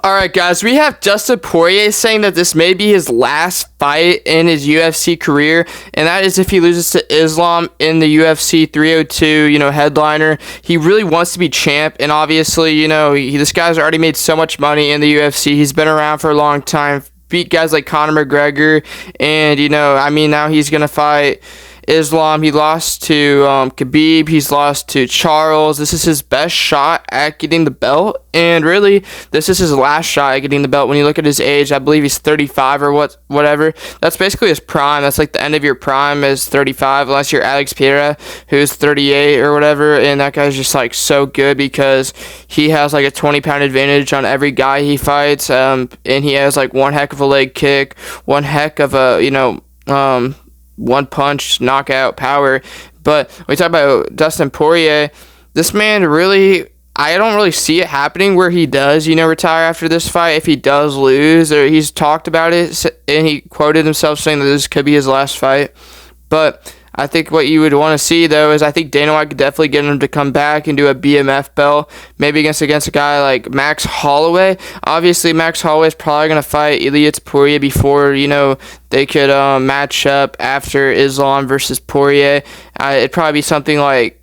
All right, guys, we have Dustin Poirier saying that this may be his last fight in his UFC career, and that is if he loses to Islam in the UFC 302, headliner. He really wants to be champ, and obviously, this guy's already made so much money in the UFC. He's been around for a long time, beat guys like Conor McGregor, and, now he's going to fight Islam. He lost to Khabib. He's lost to Charles. This is his best shot at getting the belt, and really, this is his last shot at getting the belt. When you look at his age, I believe he's 35 or whatever. That's basically his prime. That's like the end of your prime is 35, unless you're Alex Pereira, who's 38 or whatever, and that guy's just like so good because he has like a 20-pound advantage on every guy he fights, and he has like one heck of a leg kick, one heck of a, one punch knockout power. But when we talk about Dustin Poirier, this man really, I don't really see it happening where he does, retire after this fight. If he does lose, or he's talked about it, and he quoted himself saying that this could be his last fight. But I think what you would want to see, though, is I think Dana White could definitely get him to come back and do a BMF belt, maybe against a guy like Max Holloway. Obviously, Max Holloway is probably going to fight Ilia Poirier before, they could match up after Islam versus Poirier. It'd probably be something like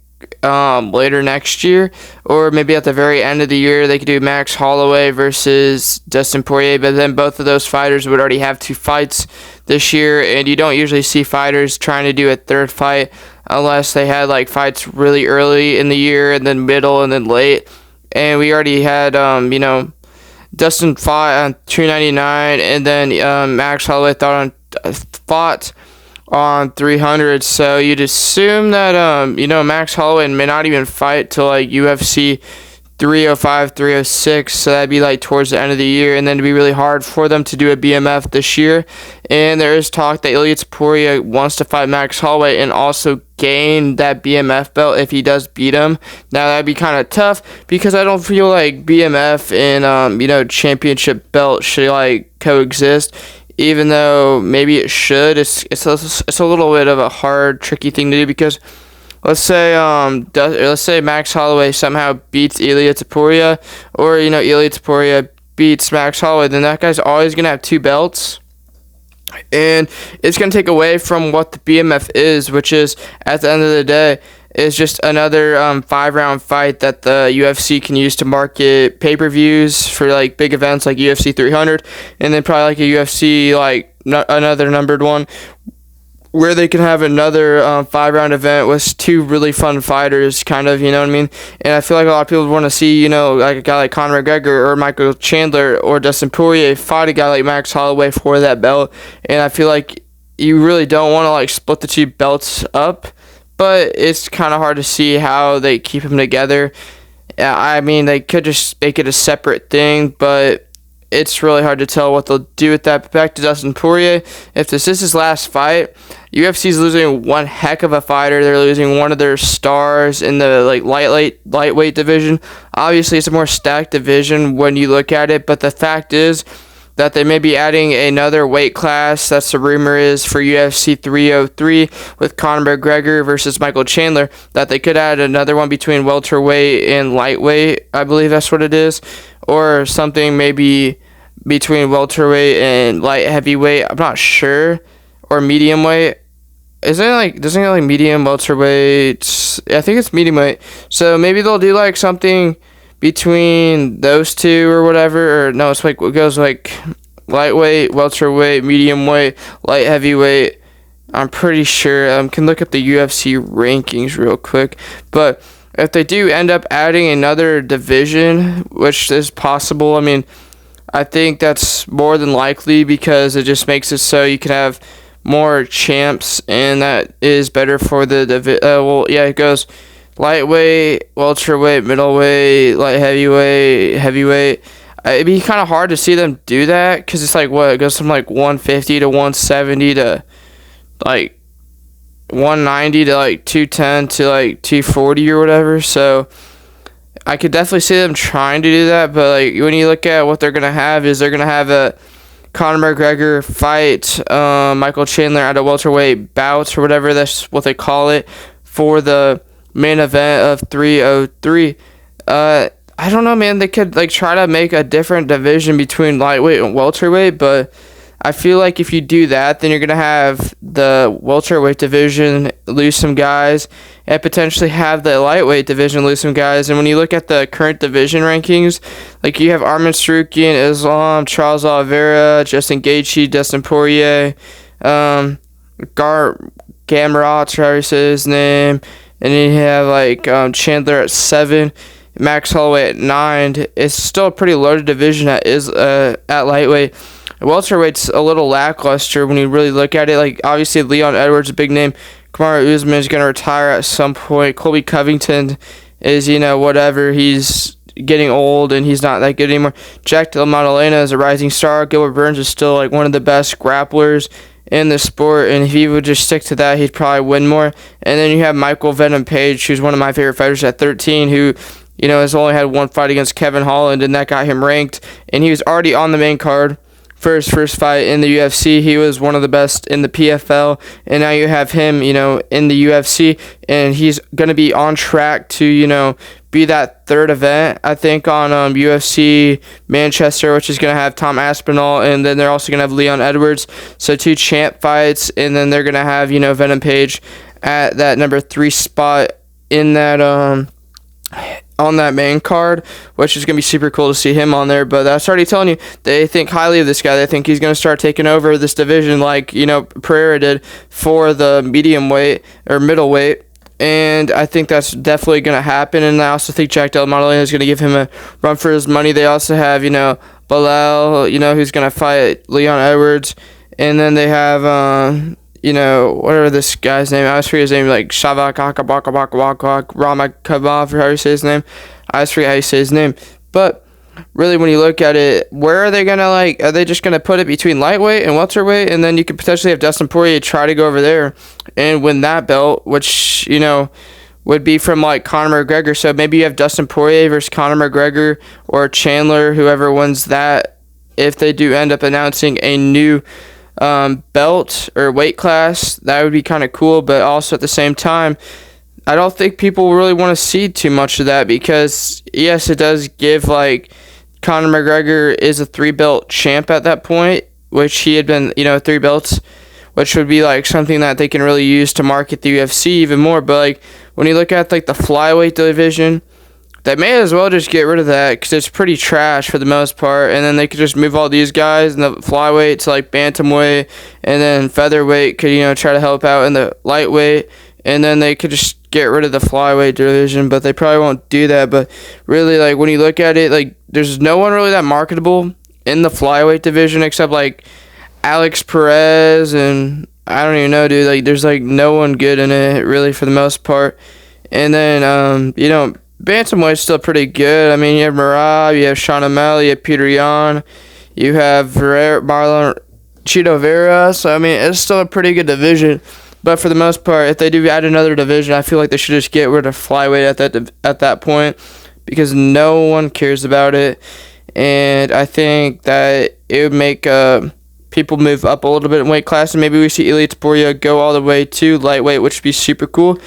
later next year, or maybe at the very end of the year they could do Max Holloway versus Dustin Poirier, but then both of those fighters would already have 2 fights this year, and you don't usually see fighters trying to do a third fight unless they had like fights really early in the year and then middle and then late. And we already had Dustin fought on 299, and then Max Holloway fought on 300, so you'd assume that Max Holloway may not even fight till like UFC 305, 306, so that'd be like towards the end of the year, and then it'd be really hard for them to do a BMF this year. And there is talk that Ilia Poirier wants to fight Max Holloway and also gain that BMF belt if he does beat him. Now that'd be kind of tough because I don't feel like BMF and championship belt should like coexist. Even though maybe it should, it's a little bit of a hard, tricky thing to do because let's say Max Holloway somehow beats Ilia Poirier, or Ilia Poirier beats Max Holloway, then that guy's always gonna have 2 belts, and it's gonna take away from what the BMF is, which is at the end of the day is just another 5-round fight that the UFC can use to market pay-per-views for like big events like UFC 300, and then probably like a UFC another numbered one where they can have another 5-round event with 2 really fun fighters, kind of, you know what I mean? And I feel like a lot of people want to see, like a guy like Conor McGregor or Michael Chandler or Dustin Poirier fight a guy like Max Holloway for that belt, and I feel like you really don't want to like split the 2 belts up. But it's kind of hard to see how they keep them together. I mean, they could just make it a separate thing, but it's really hard to tell what they'll do with that. But back to Dustin Poirier, if this is his last fight, UFC's losing one heck of a fighter. They're losing one of their stars in the lightweight division. Obviously, it's a more stacked division when you look at it, but the fact is that they may be adding another weight class. That's the rumor is for UFC 303 with Conor McGregor versus Michael Chandler, that they could add another one between welterweight and lightweight. I believe that's what it is, or something maybe between welterweight and light heavyweight. I'm not sure, or medium weight. Doesn't it like medium, welterweight? I think it's medium weight. So maybe they'll do like something between those 2 or whatever, or no, it's like it goes like lightweight, welterweight, medium weight, light heavyweight. I'm pretty sure. Can look up the UFC rankings real quick, but if they do end up adding another division, which is possible, I mean, I think that's more than likely because it just makes it so you can have more champs, and that is better for the it goes lightweight, welterweight, middleweight, light heavyweight, heavyweight. It'd be kind of hard to see them do that because it's like it goes from like 150 to 170 to like 190 to like 210 to like 240 or whatever. So I could definitely see them trying to do that, but like when you look at what they're gonna have a Conor McGregor fight Michael Chandler at a welterweight bout or whatever, that's what they call it, for the main event of 303. I don't know, man. They could like try to make a different division between lightweight and welterweight, but I feel like if you do that, then you're gonna have the welterweight division lose some guys, and potentially have the lightweight division lose some guys. And when you look at the current division rankings, like you have Arman Sarukian, Islam, Charles Oliveira, Justin Gaethje, Dustin Poirier, Gamrot, however you say his name, and then you have like Chandler at 7. Max Holloway at 9. It's still a pretty loaded division at lightweight. Welterweight's a little lackluster when you really look at it. Like obviously Leon Edwards, a big name. Kamaru Usman is gonna retire at some point. Colby Covington is whatever. He's getting old and he's not that good anymore. Jack Della Maddalena is a rising star. Gilbert Burns is still like one of the best grapplers in the sport, and if he would just stick to that, he'd probably win more. And then you have Michael Venom Page, who's one of my favorite fighters at 13, who has only had one fight against Kevin Holland, and that got him ranked. And he was already on the main card for his first fight in the UFC. He was one of the best in the PFL, and now you have him, in the UFC, and he's going to be on track to, be that third event, I think, on UFC Manchester, which is going to have Tom Aspinall, and then they're also going to have Leon Edwards. So 2 champ fights, and then they're going to have, Venom Page at that number 3 spot in that on that main card, which is going to be super cool to see him on there. But that's already telling you they think highly of this guy. They think he's going to start taking over this division like Pereira did for the medium weight or middleweight, and I think that's definitely going to happen. And I also think Jack Della Maddalena is going to give him a run for his money. They also have Bilal, who's going to fight Leon Edwards, and then they have whatever this guy's name, I always forget his name, like Shavak Ramakabov, or how you say his name. I always forget how you say his name. But really, when you look at it, where are they gonna are they just gonna put it between lightweight and welterweight, and then you could potentially have Dustin Poirier try to go over there and win that belt, which would be from like Conor McGregor. So maybe you have Dustin Poirier versus Conor McGregor or Chandler, whoever wins that, if they do end up announcing a new belt or weight class. That would be kind of cool, but also at the same time, I don't think people really want to see too much of that, because yes, it does give like Conor McGregor is a 3-belt champ at that point, which he had been 3 belts, which would be like something that they can really use to market the UFC even more. But like when you look at like the flyweight division, they may as well just get rid of that, because it's pretty trash for the most part, and then they could just move all these guys in the flyweight to like bantamweight, and then featherweight could try to help out in the lightweight, and then they could just get rid of the flyweight division, but they probably won't do that. But really, like when you look at it, like there's no one really that marketable in the flyweight division except like Alex Perez, and I don't even know, dude. Like there's like no one good in it really for the most part. And then bantamweight's still pretty good. I mean, you have Merab, you have Sean O'Malley, you have Peter Yan, you have Marlon Chito Vera. So I mean, it's still a pretty good division. But for the most part, if they do add another division, I feel like they should just get rid of flyweight at that point, because no one cares about it. And I think that it would make people move up a little bit in weight class, and maybe we see Ilia Topuria go all the way to lightweight, which would be super cool.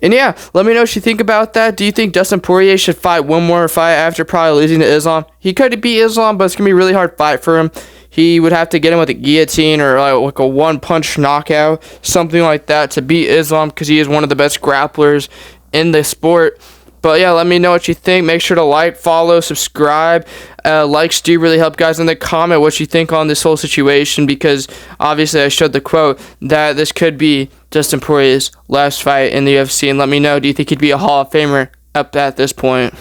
And yeah, let me know what you think about that. Do you think Dustin Poirier should fight one more fight after probably losing to Islam? He could beat Islam, but it's going to be a really hard fight for him. He would have to get him with a guillotine or like a one-punch knockout, something like that, to beat Islam, because he is one of the best grapplers in the sport. But yeah, let me know what you think. Make sure to like, follow, subscribe. Likes do really help, guys. And then comment what you think on this whole situation, because obviously I showed the quote that this could be Dustin Poirier's last fight in the UFC. And let me know, do you think he'd be a Hall of Famer up at this point?